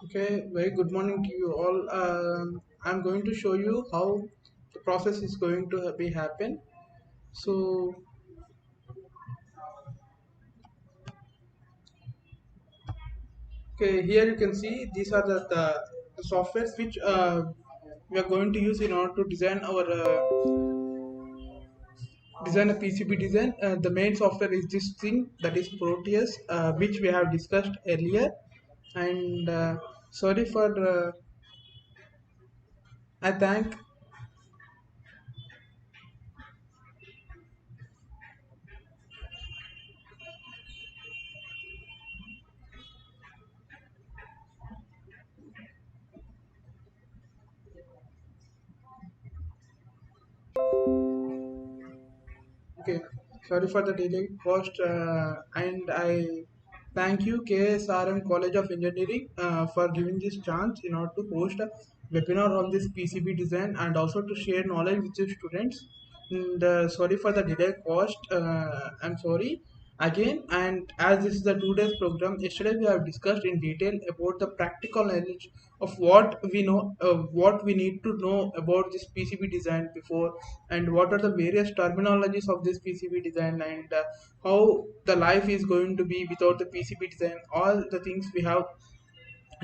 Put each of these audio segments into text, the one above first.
Okay, very good morning to you all. I'm going to show you how the process is going to be happen. So, okay, here you can see these are the softwares which we are going to use in order to design our design a PCB design. The main software is this thing that is Proteus, which we have discussed earlier. And sorry for I thank. Okay, sorry for the delay cost, and I thank you KSRM College of Engineering for giving this chance in order to host a webinar on this PCB design and also to share knowledge with the students. And sorry for the delay cost. I'm sorry again. And as this is the 2 days program, yesterday we have discussed in detail about the practical knowledge of what we know, what we need to know about this PCB design before, and what are the various terminologies of this PCB design, and how the life is going to be without the PCB design. All the things we have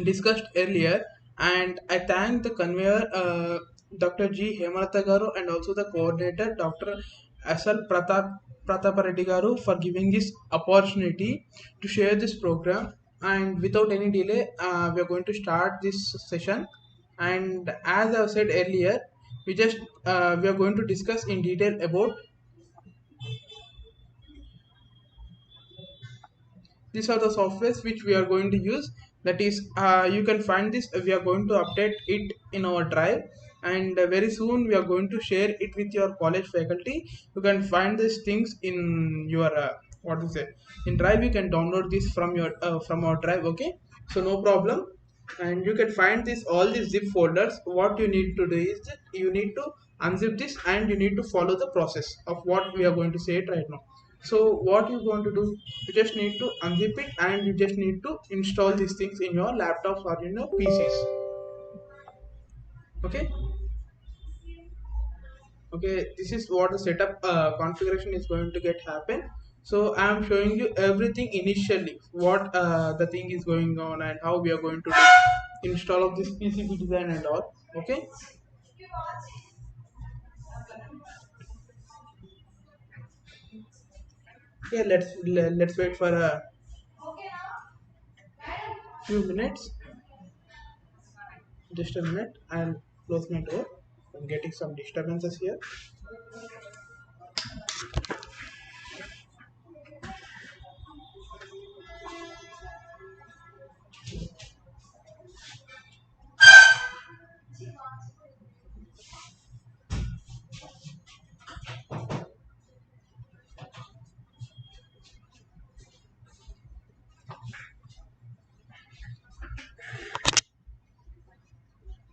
discussed earlier, and I thank the conveyor, Dr. G. Hemalata Garu, and also the coordinator, Dr. SL Pratapareddy Garu, for giving this opportunity to share this program. And without any delay, we are going to start this session. And as I said earlier, we are going to discuss in detail about these are the softwares which we are going to use. That is, you can find this, we are going to update it in our drive, and very soon we are going to share it with your college faculty. You can find these things in your what is it, in drive. You can download this from your from our drive. Okay, so no problem. And you can find this all these zip folders. What you need to do is that you need to unzip this, and you need to follow the process of what we are going to say it right now. So what you're going to do, you just need to unzip it, and you just need to install these things in your laptops or in your PCs. Okay, okay, this is what the setup configuration is going to get happen. So I am showing you everything initially, what the thing is going on and how we are going to do install of this PCB design and all. Okay, yeah, let's wait for a few minutes. Just a minute, I'll close my door. I'm getting some disturbances here.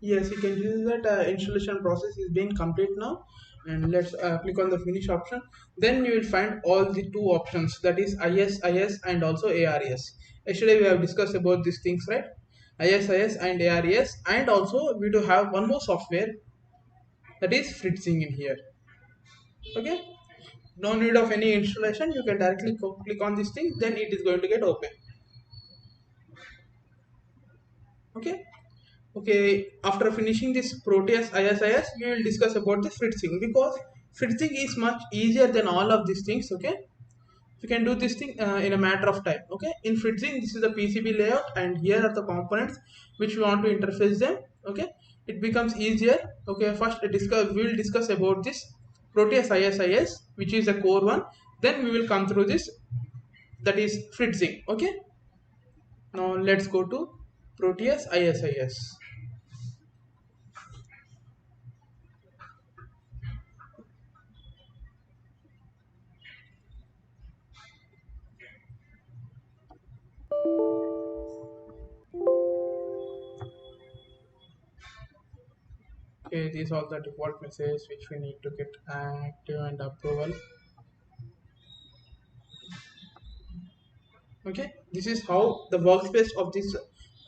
Yes, you can use that. Installation process is being complete now, and let's click on the finish option. Then you will find all the two options, that is IS and also ARS. Yesterday we have discussed about these things, right? IS and ARS, and also we do have one more software, that is fritzing in here. Okay, no need of any installation. You can directly click on this thing, then it is going to get open. Okay. Okay, after finishing this Proteus ISIS, we will discuss about the fritzing, because fritzing is much easier than all of these things. Okay, you can do this thing in a matter of time. Okay, in fritzing, this is the PCB layout, and here are the components which we want to interface them. Okay, it becomes easier. Okay, first we will discuss about this Proteus ISIS, which is a core one. Then we will come through this, that is fritzing. Okay, now let's go to Proteus ISIS. Okay, these are the default messages which we need to get active and approval. Okay, this is how the workspace of this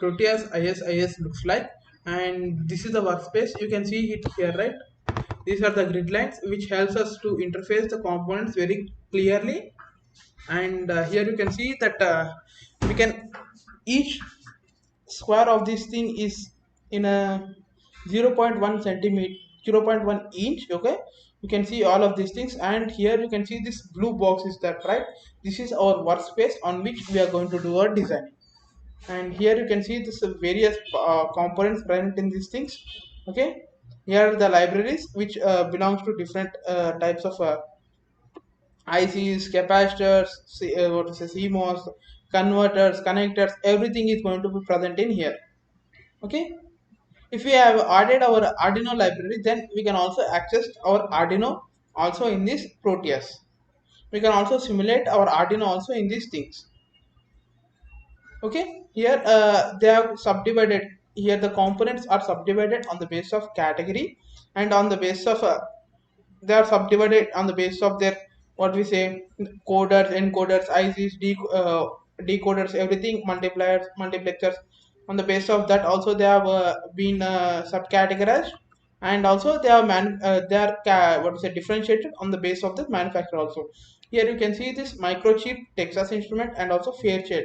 Proteus ISIS looks like. And this is the workspace. You can see it here, right? These are the grid lines which helps us to interface the components very clearly. And here you can see that we can each square of this thing is in a 0.1 centimeter, 0.1 inch. Okay, you can see all of these things, and here you can see this blue box is that, right? This is our workspace on which we are going to do our design. And here you can see this various components present in these things. Okay, here are the libraries which belongs to different types of ICs, capacitors, what is CMOS, converters, connectors, everything is going to be present in here. Okay, if we have added our Arduino library, then we can also access our Arduino also in this Proteus. We can also simulate our Arduino also in these things. Okay, here they have subdivided. Here the components are subdivided on the basis of category, and on the basis of they are subdivided on the basis of their, what we say, coders, encoders, ICs, decoders, everything, multipliers, multiplexers. On the basis of that also they have been subcategorized, and also they are what is it, differentiated on the basis of the manufacturer also. Here you can see this microchip, Texas Instrument, and also Fairchild.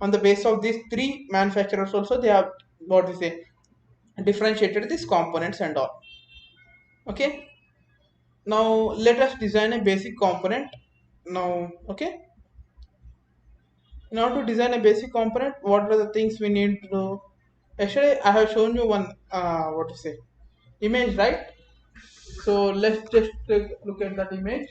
On the basis of these three manufacturers also they have, what we say, differentiated these components and all. Okay, now let us design a basic component now. Okay, in order to design a basic component, what are the things we need to do? Actually, I have shown you one what to say, image, right? So let's just take a look at that image.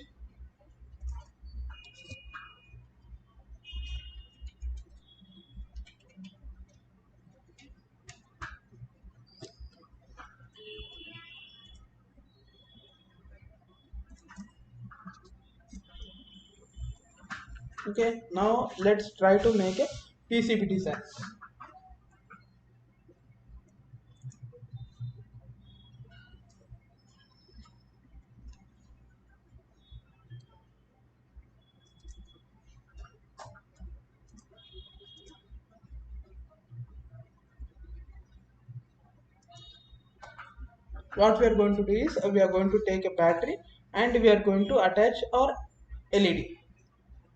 Okay, now let's try to make a PCB design. What we are going to do is we are going to take a battery and we are going to attach our LED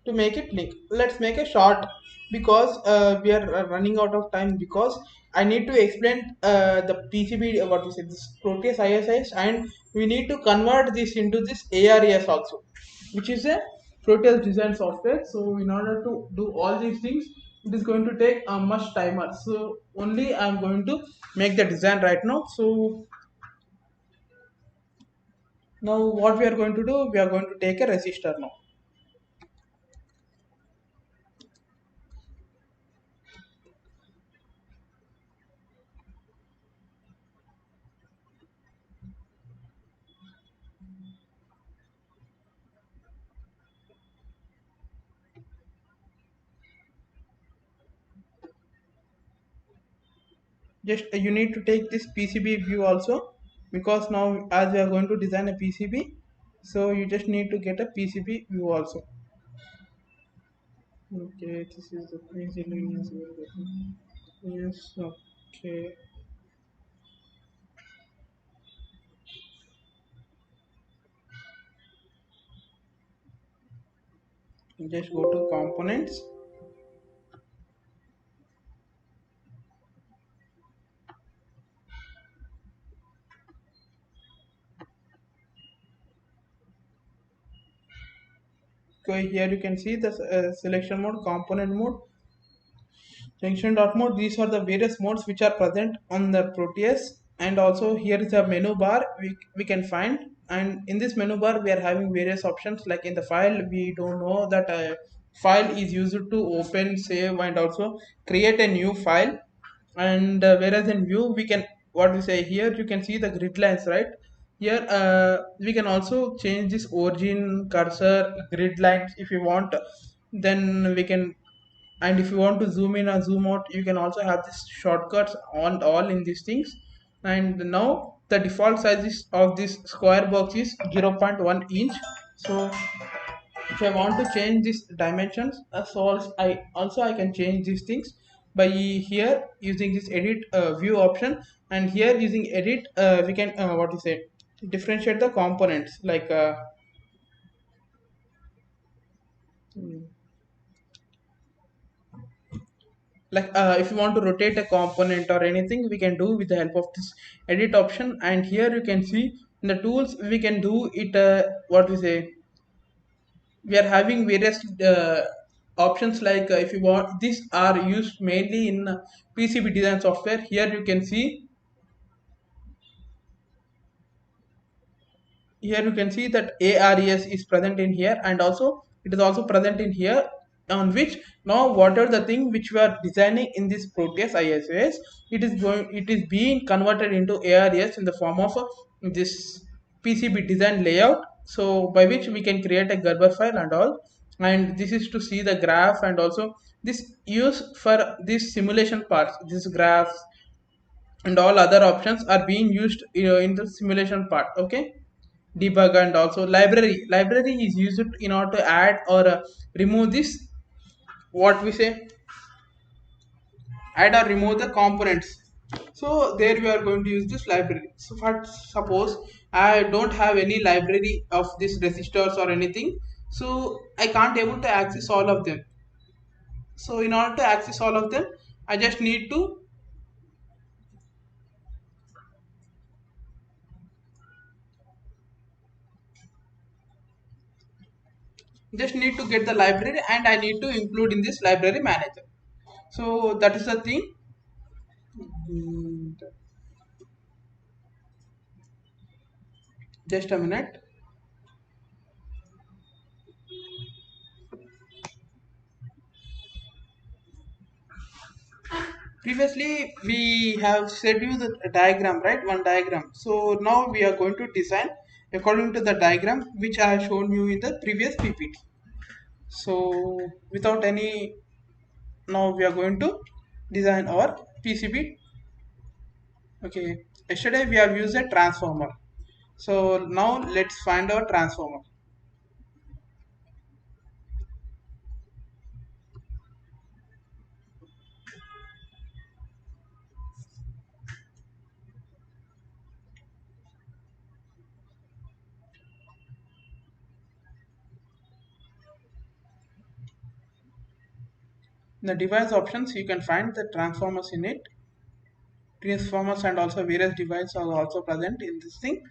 to make it blink. Let's make a short, because we are running out of time, because I need to explain the PCB, what we say, this Proteus ISIS, and we need to convert this into this ARES also, which is a Proteus design software. So in order to do all these things, it is going to take a much timer. So only I am going to make the design right now. So now what we are going to do, we are going to take a resistor now. Just you need to take this PCB view also, because now as we are going to design a PCB, so you just need to get a PCB view also. Okay, this is the PCB. Yes, okay. Just go to components. Okay, here you can see the selection mode, component mode, junction dot mode. These are the various modes which are present on the Proteus. And also here is a menu bar we can find, and in this menu bar we are having various options. Like in the file, we don't know that file is used to open, save, and also create a new file. And whereas in view we can, what we say, here you can see the grid lines, right? Here we can also change this origin, cursor, grid lines if you want. Then we can, and if you want to zoom in or zoom out, you can also have this shortcuts on all in these things. And now the default size of this square box is 0.1 inch. So if I want to change these dimensions, so I can change these things. by here using this edit view option, and here using edit we can what to say, differentiate the components like mm, if you want to rotate a component or anything, we can do with the help of this edit option. And here you can see in the tools we can do it what we say, we are having various options like if you want, these are used mainly in PCB design software. Here you can see, here you can see that ARES is present in here, and also it is also present in here, on which now whatever the thing which we are designing in this Proteus ISOs, it is being converted into ARES in the form of this PCB design layout, so by which we can create a Gerber file and all. And this is to see the graph, and also this use for this simulation parts, this graphs and all other options are being used, in the simulation part. Okay, debug. And also library is used in order to add or remove this, what we say, add or remove the components. So there we are going to use this library. So for suppose I don't have any library of these resistors or anything, so I can't able to access all of them. So in order to access all of them, I just need to get the library, and I need to include in this library manager. So that is the thing. Mm, just a minute. Previously we have said you the diagram, right? One diagram. So now we are going to design according to the diagram which I have shown you in the previous PPT. So without any, now we are going to design our PCB. Okay, yesterday we have used a transformer. So now let's find our transformer. In the device options you can find the transformers in it. Transformers and also various devices are also present in this thing.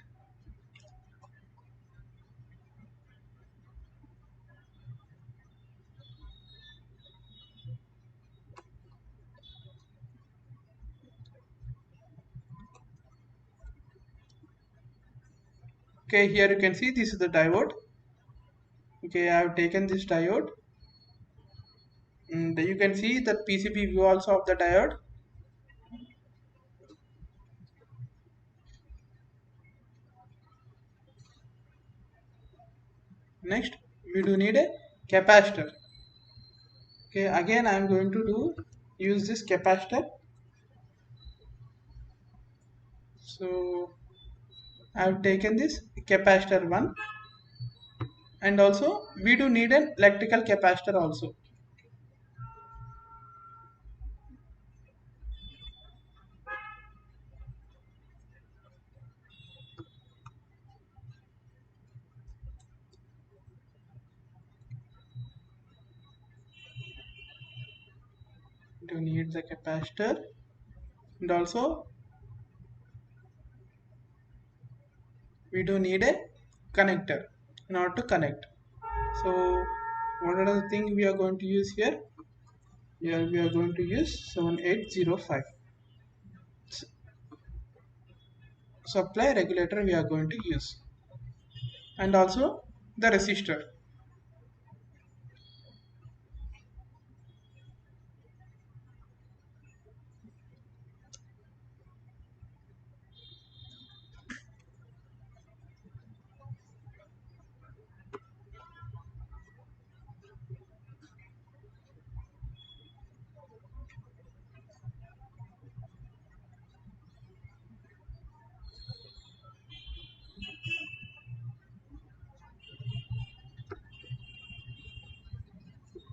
Okay, here you can see this is the diode. Okay, I have taken this diode, and you can see the PCB view also of the diode. Next, we do need a capacitor. Okay, again I am going to use this capacitor. So I have taken this capacitor one, and also we do need an electrical capacitor also. We do need the capacitor, and also we do need a connector in order to connect. So what are the things we are going to use here? Here we are going to use 7805 supply regulator we are going to use, and also the resistor.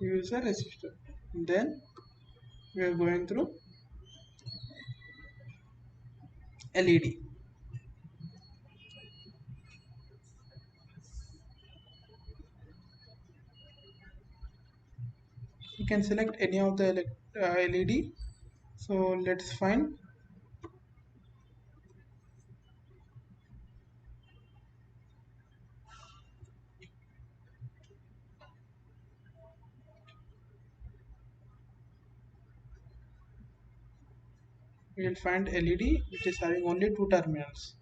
Use a resistor, then We are going through LED. You can select any of the LED. So let's find. We will find LED which is having only two terminals.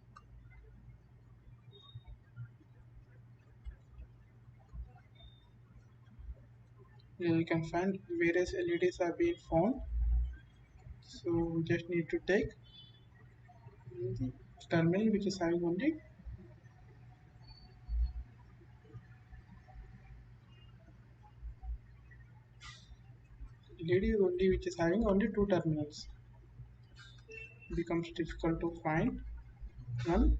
Here you can find various LEDs have been found. So we just need to take the terminal which is having only LED only which is having only two terminals. Becomes difficult to find one.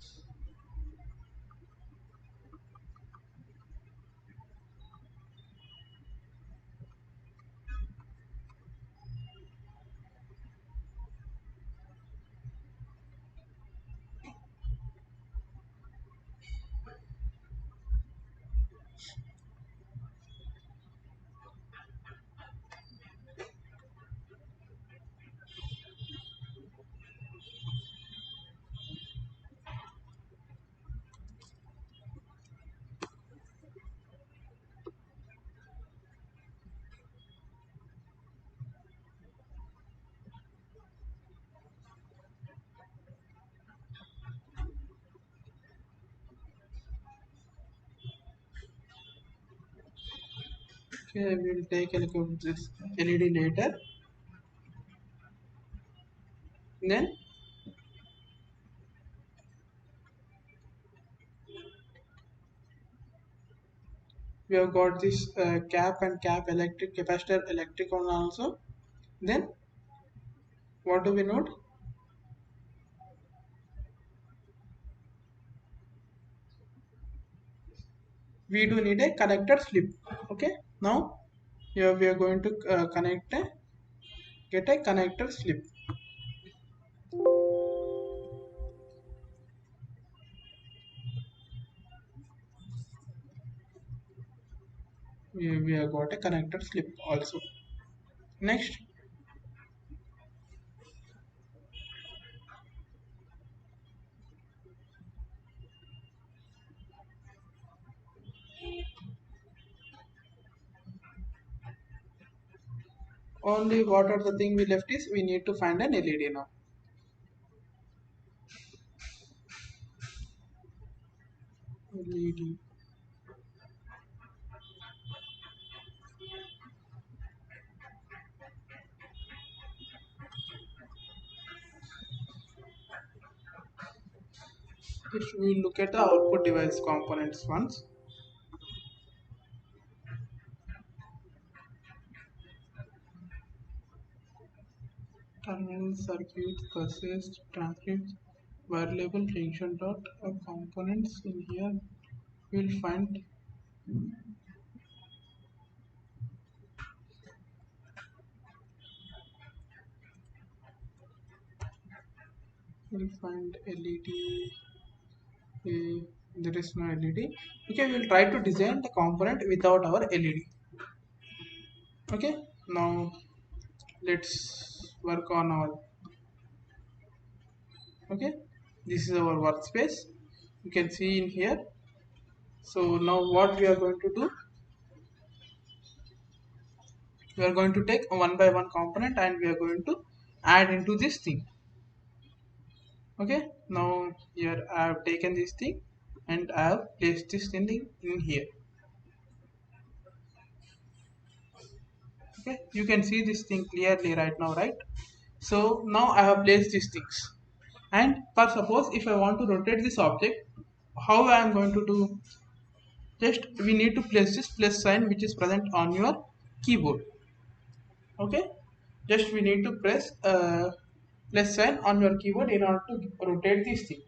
Okay, we will take a look at this LED later. Then we have got this cap and cap electric capacitor electric on also. Then what do we note? We do need a connector slip. Okay, now here we are going to get a connector slip. We have got a connector slip also. Next, only what are the thing we left is we need to find an LED now. LED. If we look at the output device components once, terminal circuits, buses, transcripts, wire label, junction dot components in here. We'll find LED. There is no LED. Okay, we'll try to design the component without our LED. Okay, now let's work on our. Okay, this is our workspace. You can see in here. So now what we are going to do? We are going to take one by one component and we are going to add into this thing. Okay, now here I have taken this thing and I have placed this thing in here. Okay, you can see this thing clearly right now, right? So now I have placed these things, and for suppose if I want to rotate this object, how I am going to do? Just we need to place this plus sign which is present on your keyboard. Okay, just we need to press plus sign on your keyboard in order to rotate this thing.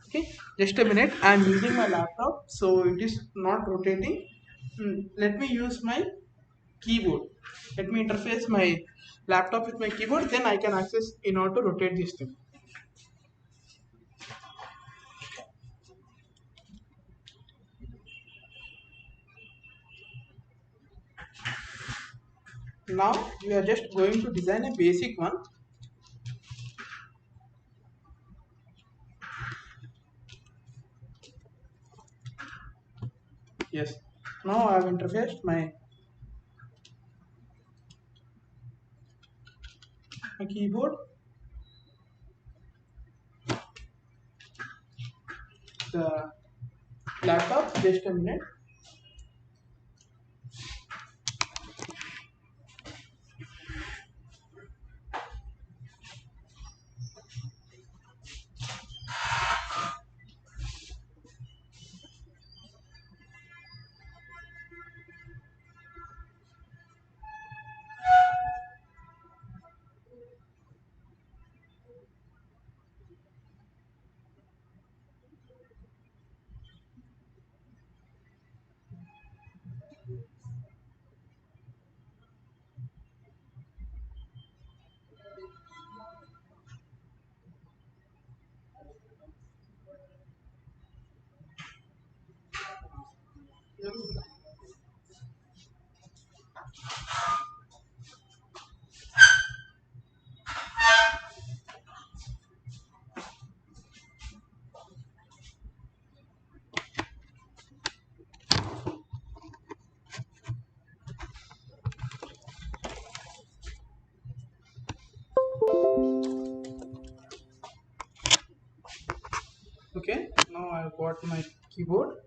Okay, just a minute, I am using my laptop so it is not rotating. Let me use my keyboard. Let me interface my laptop with my keyboard, then I can access in order to rotate this thing. Now we are just going to design a basic one. Yes. Now I have interfaced my keyboard, the laptop. Just a minute. Okay. Now I've got my keyboard.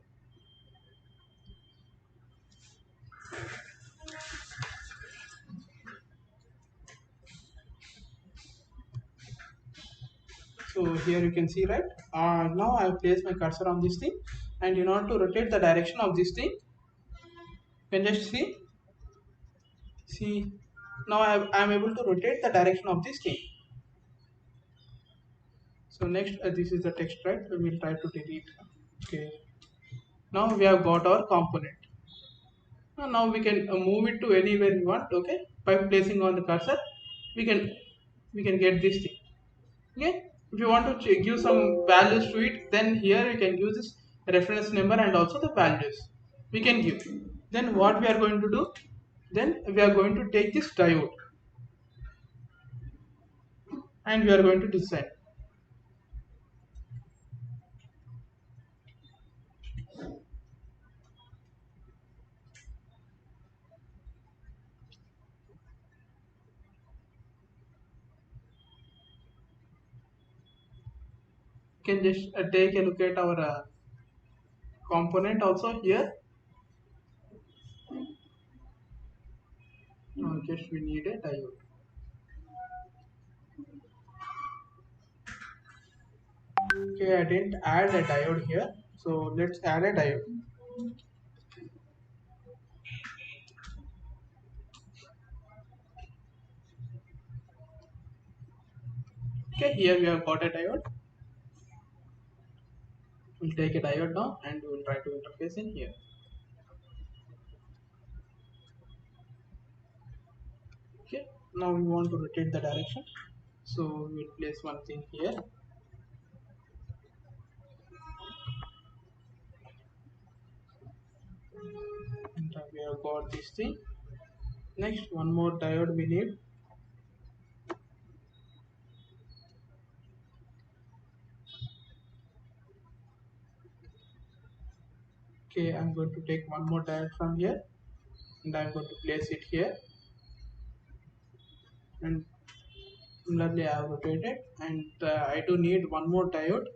So here you can see, right? Now I have placed my cursor on this thing, and in order to rotate the direction of this thing, you can just see. Now I am able to rotate the direction of this thing. So next, this is the text, right? We will try to delete. Okay. Now we have got our component. Now we can move it to anywhere we want. Okay. By placing on the cursor, we can we can get this thing. Okay. If you want to give some values to it, then here you can use this reference number and also the values we can give. Then what we are going to do? Then we are going to take this diode and we are going to design. You can just take a look at our component also here. Just we need a diode. Okay, I didn't add a diode here, so let's add a diode. Okay, here we have got a diode. We'll take a diode now and we'll try to interface in here. Okay, now we want to rotate the direction, so we'll place one thing here. And we have got this thing. Next, one more diode we need. Okay, I'm going to take one more diode from here and I'm going to place it here, and similarly I have rotated, and I do need one more diode.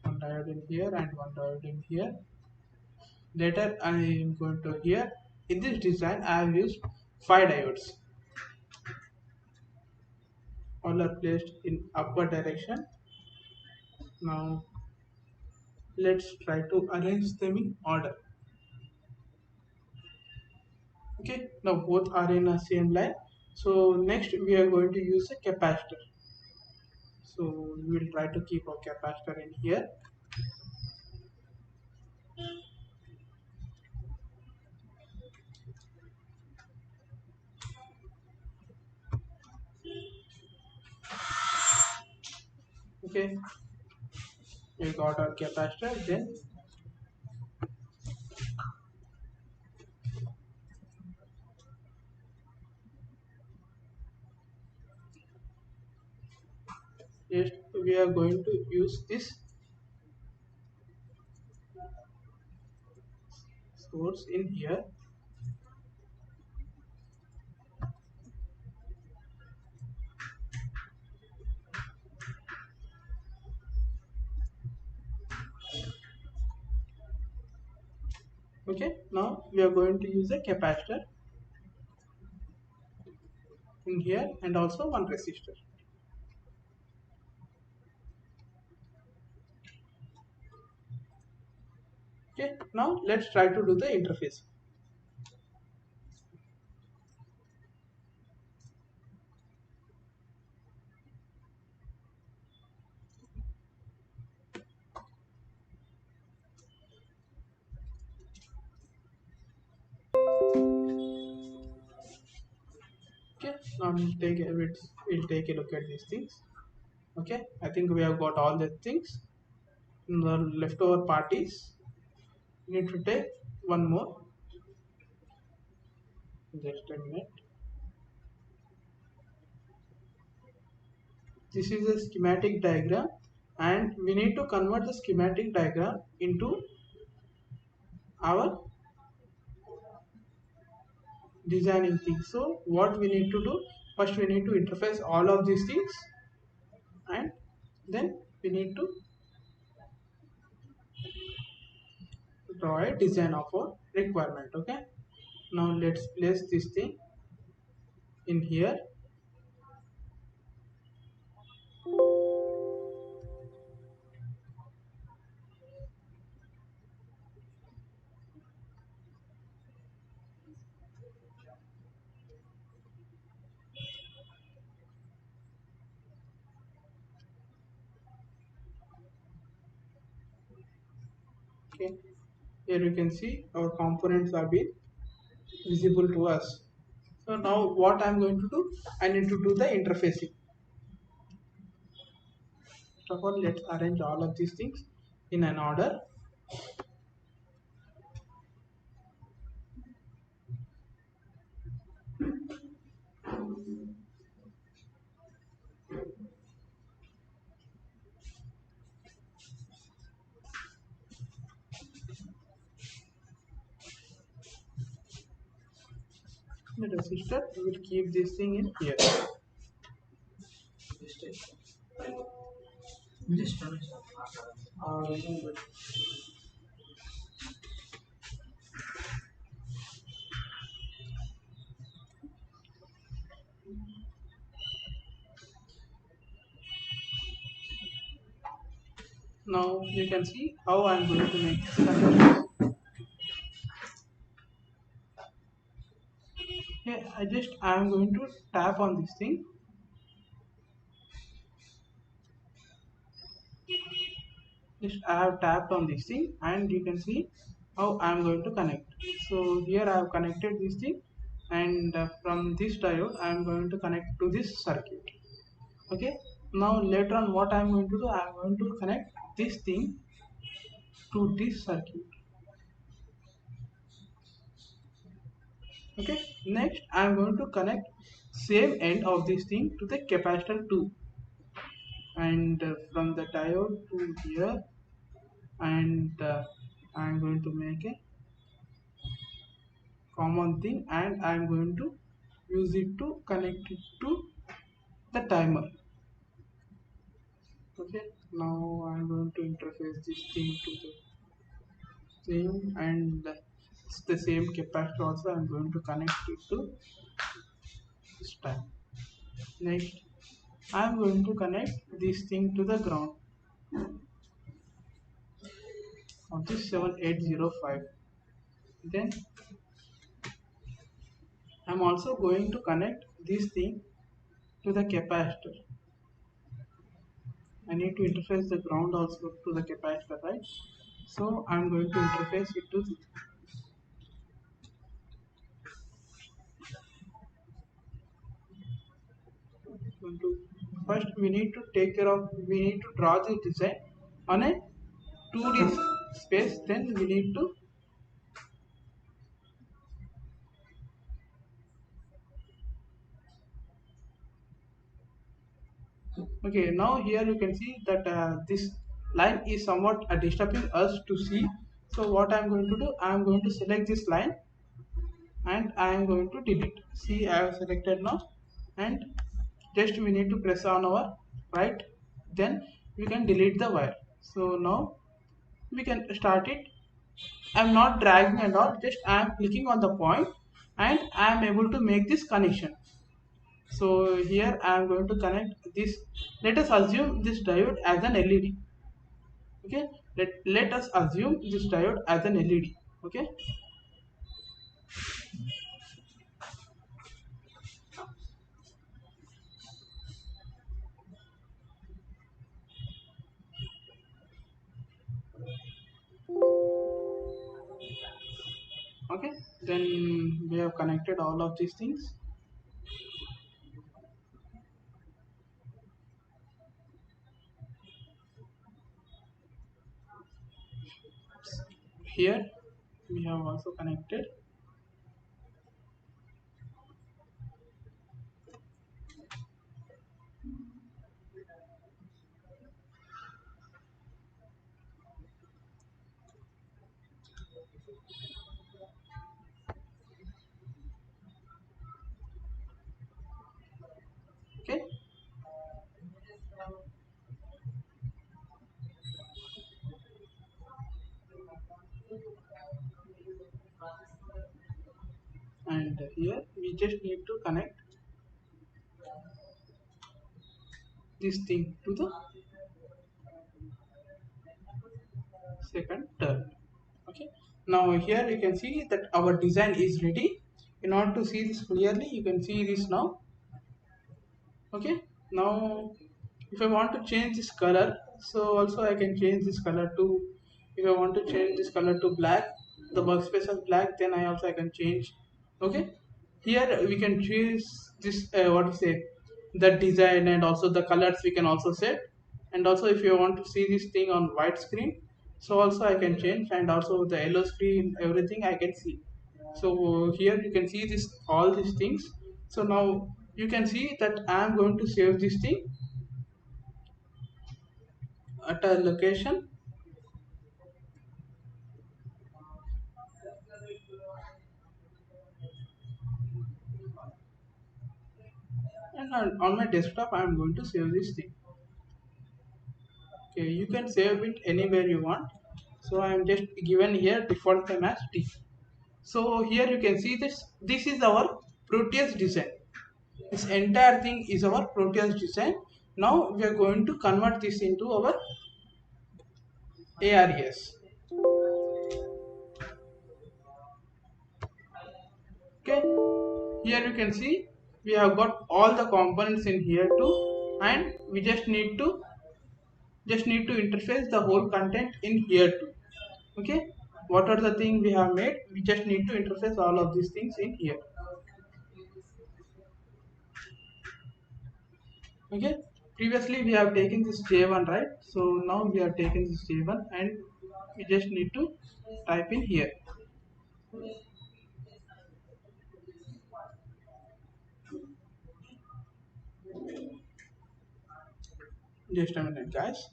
One diode in here and one diode in here. Later I am going to here, in this design I have used 5 diodes. All are placed in upward direction. Now let's try to arrange them in order. Okay, now both are in a same line. So next we are going to use a capacitor. So we will try to keep our capacitor in here. Okay, we got our capacitor. Then yes, we are going to use this source in here. Okay, now we are going to use a capacitor in here and also one resistor. Okay, now let's try to do the interface. Okay, now we'll take a look at these things. Okay, I think we have got all the things. The leftover part is need to take one more. Just a minute. This is a schematic diagram, and we need to convert the schematic diagram into our designing things. So what we need to do, first we need to interface all of these things, and then we need to draw a design of our requirement. Okay, now let's place this thing in here. Okay, here you can see our components are being visible to us. So now what I'm going to do, I need to do the interfacing. First of all, let's arrange all of these things in an order. The resistor, we will keep this thing in here. Now you can see how I'm going to make connections. Okay, I'm going to tap on this thing. Just I have tapped on this thing, and you can see how I'm going to connect. So here I have connected this thing, and from this diode I'm going to connect to this circuit. Okay, now later on what I'm going to do, I'm going to connect this thing to this circuit. Okay, next I'm going to connect same end of this thing to the capacitor 2, and from the diode to here, and I'm going to make a common thing, and I'm going to use it to connect it to the timer. Okay, now I'm going to interface this thing to the thing, and it's the same capacitor also I'm going to connect it to this time. Next I'm going to connect this thing to the ground of this 7805. Then I'm also going to connect this thing to the capacitor. I need to interface the ground also to the capacitor, right? So I'm going to interface it to first we need to take care of, we need to draw the design on a 2D space. Then we need to, okay, now here you can see that this line is somewhat disturbing us to see. So what I am going to do, I am going to select this line and I am going to delete. See, I have selected now, and just we need to press on our right, then we can delete the wire. So now we can start it. I'm not dragging and all, just I am clicking on the point and I am able to make this connection. So here I am going to connect this. Let us assume this diode as an LED. Okay, let us assume this diode as an LED. Okay, okay, then we have connected all of these things. Here we have also connected. Okay, and here we just need to connect this thing to the second term. Okay, now here you can see that our design is ready. In order to see this clearly, you can see this now. Okay, now if I want to change this color, so also I can change this color to, if I want to change this color to black, the workspace is black, then I also I can change. Okay, here we can choose this what to say, the design and also the colors we can also set. And also if you want to see this thing on white screen, so also I can change, and also the yellow screen, everything I can see. So here you can see this, all these things. So now you can see that I am going to save this thing at a location, and on my desktop I am going to save this thing. Okay, you can save it anywhere you want. So I am just given here default name as T. So here you can see this, this is our Proteus design. This entire thing is our Proteus design. Now we are going to convert this into our ARES. Okay, here you can see we have got all the components in here too, and we just need to interface the whole content in here too. Okay, what are the things we have made, we just need to interface all of these things in here. Okay, previously we have taken this J1, right? So now we have taken this J1 and we just need to type in here. Just a minute, guys.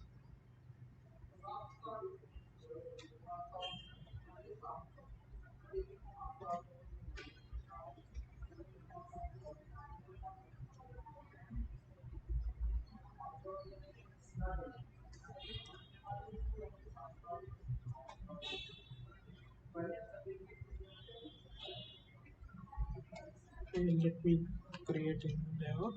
Okay, let me create a new layout.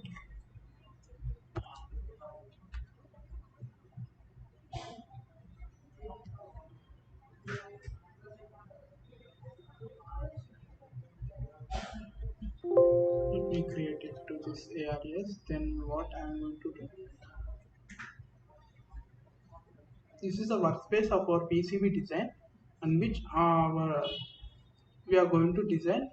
Let me create it to this ARES. Then what I am going to do, this is the workspace of our PCB design, on which we are going to design.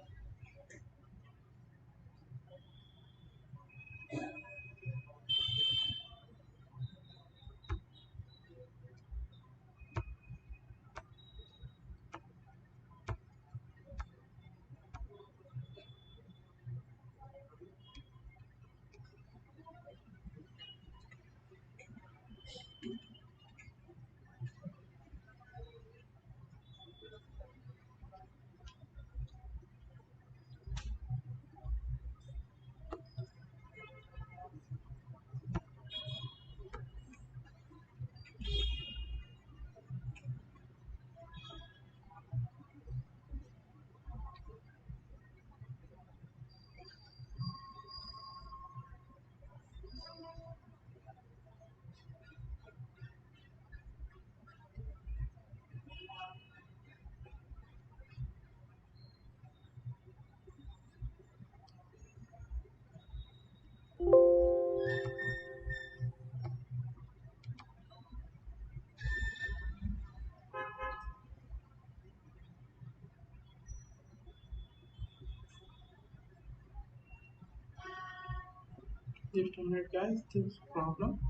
Just a minute, guys. This problem,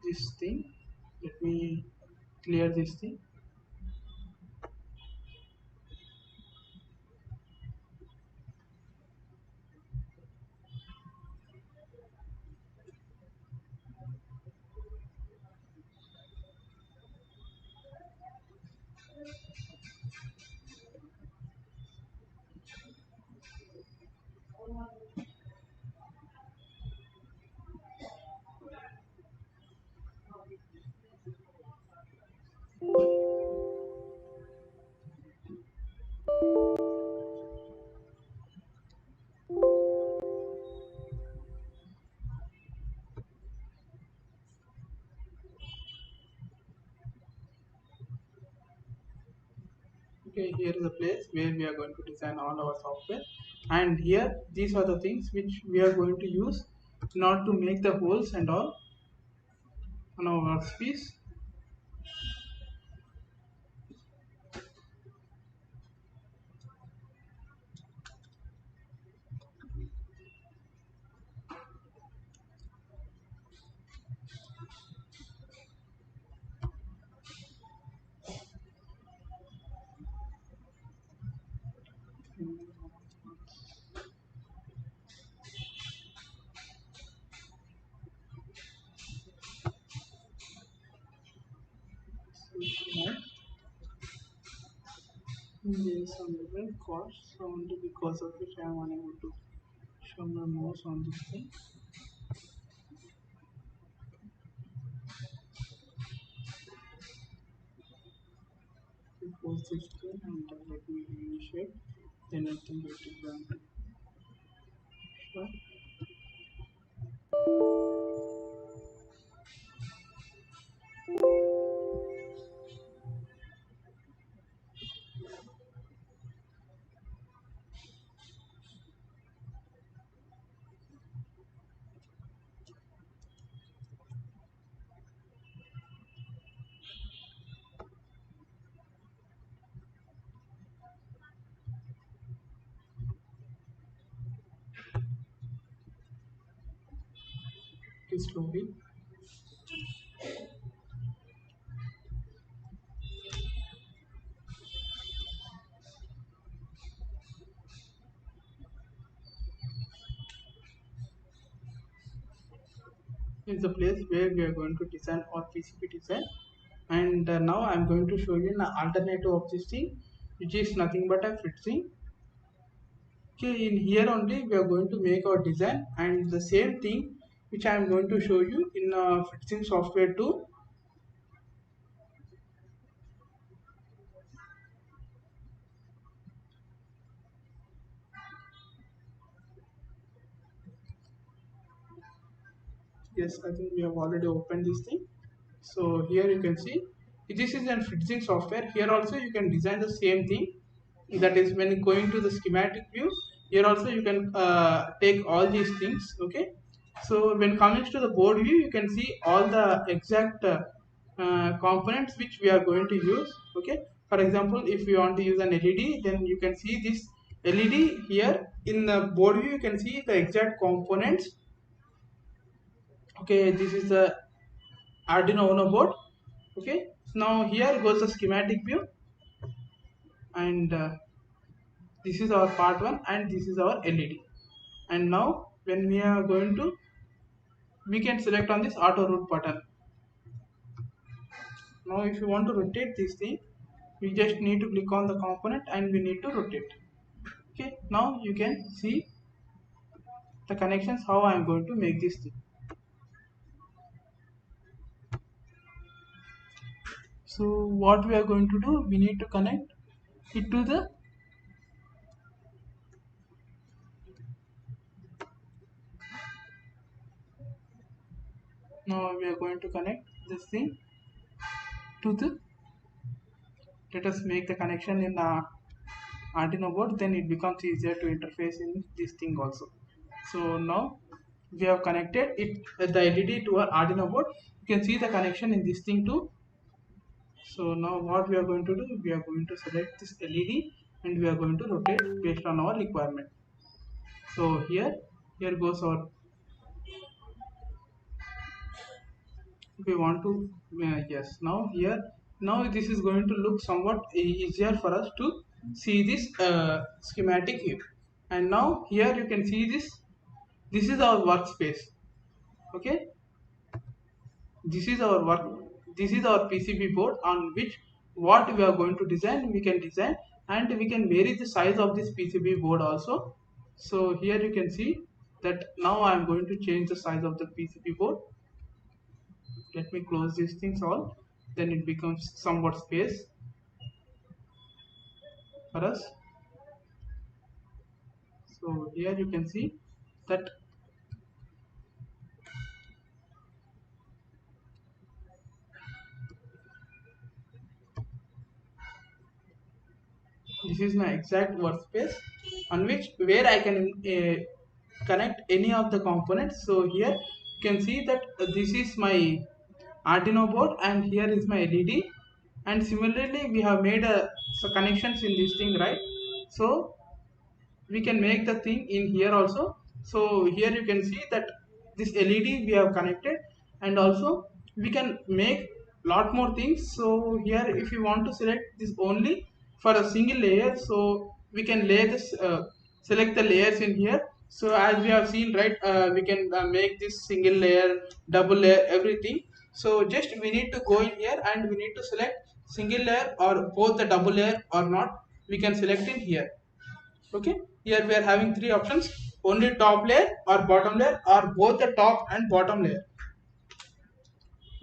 this thing. Let me clear this thing. Okay, here is the place where we are going to design all our software, and here these are the things which we are going to use in order to make the holes and all on our workspace. There is some different costs, so only because of which I am unable to show my mouse on this thing. Close this thing and let me initiate. Then I think it is going to show. It is slowly. Is the place where we are going to design our PCB design, and now I am going to show you an alternative of this thing, which is nothing but a fritzing. Okay, in here only we are going to make our design, and the same thing which I am going to show you in fritzing software too. Yes, I think we have already opened this thing. So here you can see this is an fritzing software. Here also you can design the same thing. That is when going to the schematic view. Here also you can take all these things. Okay. So when coming to the board view, you can see all the exact components which we are going to use. Okay. For example, if you want to use an LED, then you can see this LED here in the board view. You can see the exact components. Okay, this is the Arduino Uno board. Okay, now here goes the schematic view, and this is our part 1 and this is our LED. And now when we are going to, we can select on this auto root button. Now if you want to rotate this thing, we just need to click on the component and we need to rotate. Okay, now you can see the connections how I am going to make this thing. So what we are going to do, we need to connect it to the, now we are going to connect this thing to the, let us make the connection in the Arduino board, then it becomes easier to interface in this thing also. So now we have connected it, the LED to our Arduino board. You can see the connection in this thing too. So now what we are going to do, we are going to select this LED and we are going to rotate based on our requirement. So here goes our if we want to, yes, now here, now this is going to look somewhat easier for us to see this schematic here. And now here you can see this is our workspace. Okay, this is our work, this is our PCB board on which what we are going to design, we can design, and we can vary the size of this PCB board also. So here you can see that now I am going to change the size of the PCB board. Let me close these things all, then it becomes somewhat space for us. So here you can see that this is my exact workspace on which where I can connect any of the components. So here you can see that this is my Arduino board and here is my LED, and similarly we have made so connections in this thing, right? So we can make the thing in here also. So here you can see that this LED we have connected, and also we can make lot more things. So here if you want to select this only for a single layer, so we can lay this select the layers in here. So as we have seen, right, we can make this single layer, double layer, everything. So just we need to go in here and we need to select single layer or both the double layer or not, we can select in here. Okay, here we are having three options: only top layer or bottom layer or both the top and bottom layer.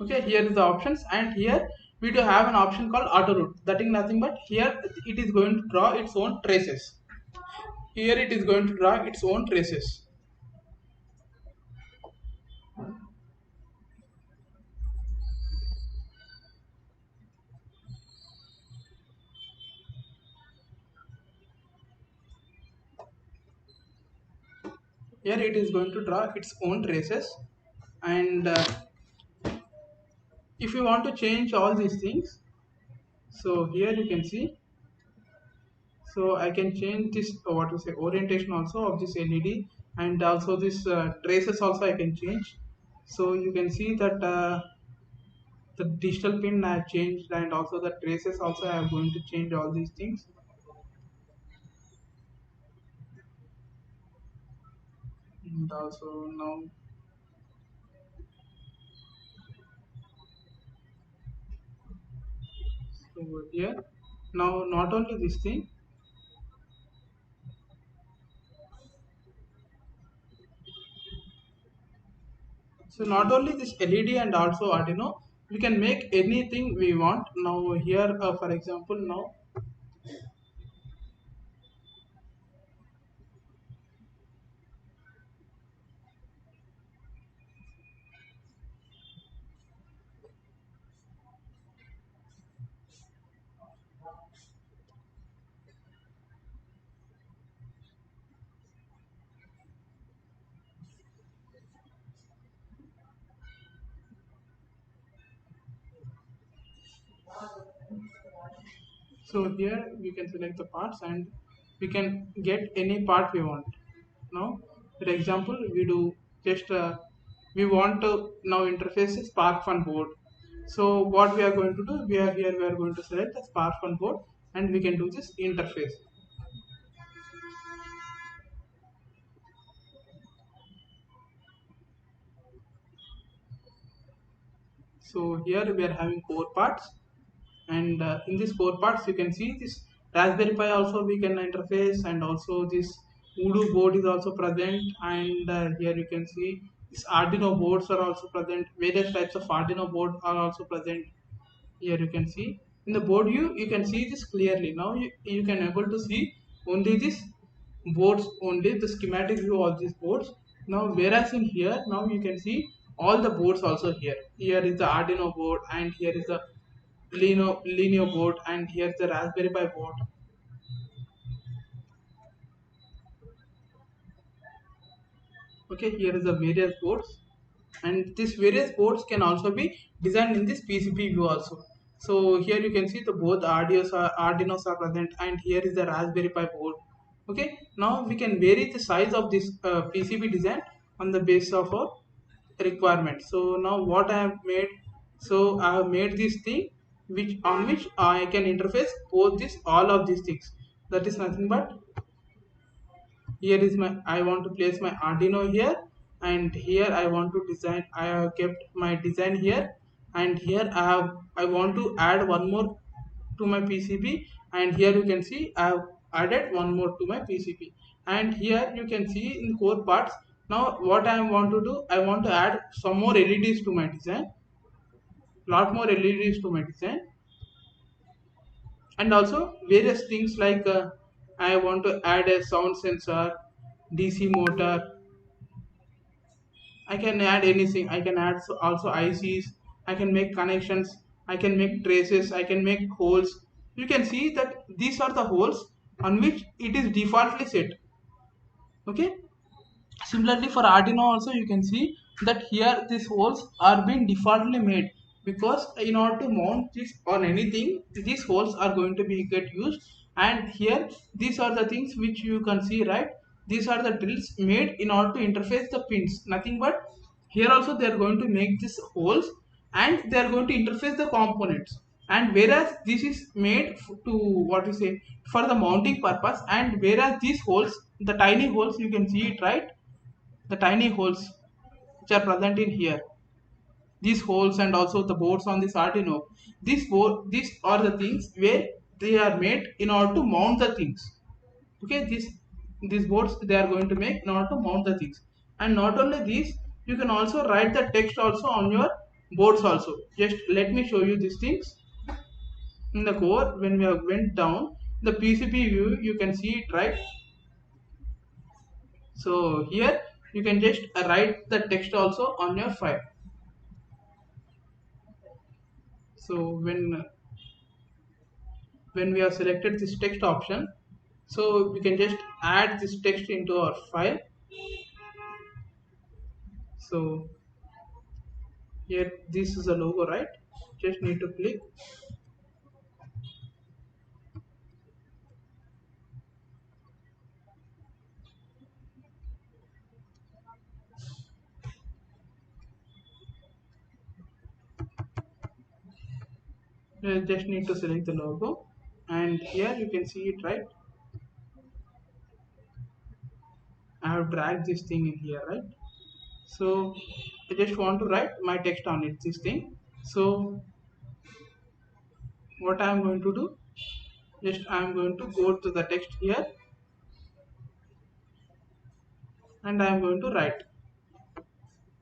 Okay, here is the options, and here we do have an option called auto route. That is nothing but here it is going to draw its own traces. Here it is going to draw its own traces. Here it is going to draw its own traces, and if you want to change all these things, so here you can see, so I can change this what to say orientation also of this LED, and also this traces also I can change. So you can see that the digital pin I have changed, and also the traces also I am going to change all these things. And also now, so here now not only this thing, so not only this LED and also Arduino, we can make anything we want. Now here for example, now so here we can select the parts and we can get any part we want. Now for example we do just we want to now interface a spark fun board. So what we are going to do, we are here, we are going to select the spark fun board and we can do this interface. So here we are having four parts, and in these four parts you can see this Raspberry Pi also we can interface, and also this Voodoo board is also present, and here you can see this Arduino boards are also present. Various types of Arduino board are also present. Here you can see in the board view, you can see this clearly. Now you can able to see only this boards, only the schematic view of these boards. Now whereas in here, now you can see all the boards also here. Here is the Arduino board, and here is the Lineo board, and here is the Raspberry Pi board. Okay, here is the various boards, and these various boards can also be designed in this PCB view also. So here you can see the both Arduinos are present, and here is the Raspberry Pi board. Okay, now we can vary the size of this PCB design on the basis of our requirement. So now what I have made, So I have made this thing which on which I can interface both this all of these things. That is nothing but, here is my, I want to place my Arduino here, and here I want to design, I have kept my design here, and here I want to add one more to my PCB, and here you can see I have added one more to my PCB, and here you can see in core parts. Now what I want to do, I want to add some more LEDs to my design, lot more LEDs to my design, and also various things like I want to add a sound sensor, DC motor. I can add anything. I can add also ICs. I can make connections. I can make traces. I can make holes. You can see that these are the holes on which it is defaultly set. Okay. Similarly for Arduino also you can see that here these holes are being defaultly made, because in order to mount this on anything, these holes are going to be get used. And here these are the things which you can see, right? These are the drills made in order to interface the pins, nothing but here also they are going to make these holes, and they are going to interface the components. And whereas this is made to what you say for the mounting purpose, and whereas these holes, the tiny holes, you can see it, right? The tiny holes which are present in here, these holes and also the boards on this Arduino, these are the things where they are made in order to mount the things. Okay, these boards they are going to make in order to mount the things. And not only these, you can also write the text also on your boards also. Just let me show you these things. In the core, when we have went down the PCB view, you can see it, right? So here you can just write the text also on your file. So when we have selected this text option, so we can just add this text into our file. So here this is a logo, right? Just need to click. You just need to select the logo, and here you can see it, right? I have dragged this thing in here, right? So I just want to write my text on it, this thing. So what I am going to do, just I am going to go to the text here, and I am going to write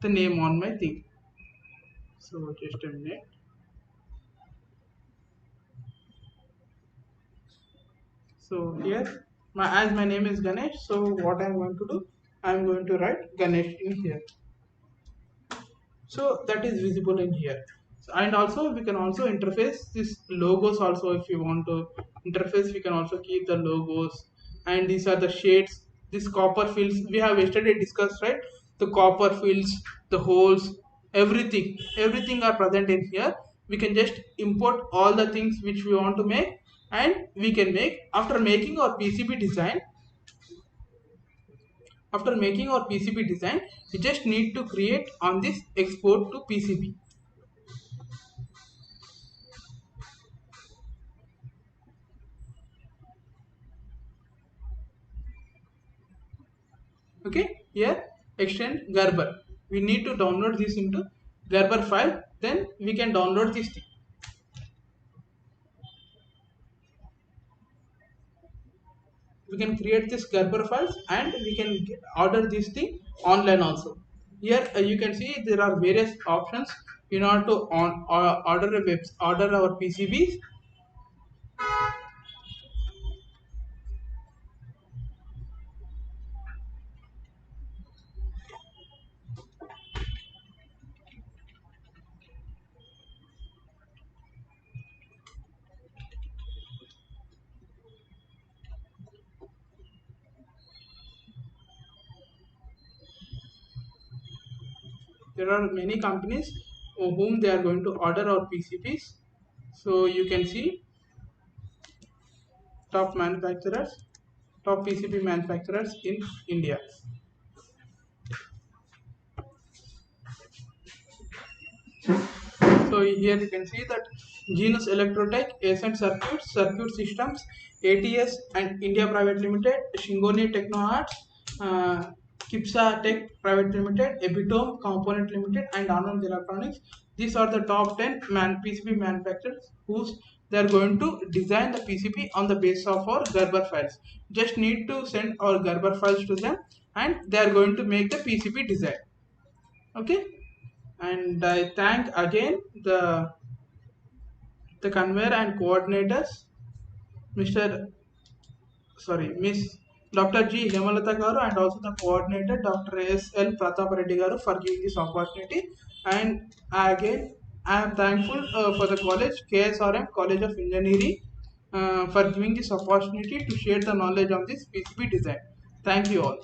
the name on my thing. So just a minute. So here as my name is Ganesh, so what I am going to do, I am going to write Ganesh in here. So that is visible in here. So, and also we can also interface these logos also. If you want to interface, we can also keep the logos, and these are the shades, these copper fields we have yesterday discussed, right? The copper fields, the holes, everything are present in here. We can just import all the things which we want to make, and we can make. After making our PCB design, we just need to create on this export to PCB. Okay, here extend Gerber, we need to download this into Gerber file, then we can download this thing. We can create this Gerber files, and we can order this thing online also. Here you can see there are various options in order to order our PCBs. There are many companies whom they are going to order our PCBs. So you can see top manufacturers, top PCB manufacturers in India. So So here you can see that Genus Electrotech, Ascent Circuits, Circuit Systems, ATS and India Private Limited, Shingoni Techno Arts, uh, Kipsa Tech Private Limited, Epitome Component Limited, and Anand Electronics. These are the top 10 PCB manufacturers whose they are going to design the PCB on the basis of our Gerber files. Just need to send our Gerber files to them, and they are going to make the PCB design. Okay, and I thank again the conveyor and coordinators, Mr. Miss Dr. G. Hemalata Garu, and also the coordinator Dr. S. L. Pratap Reddy Garu for giving this opportunity. And again, I am thankful for the college, KSRM College of Engineering, for giving this opportunity to share the knowledge of this PCB design. Thank you all.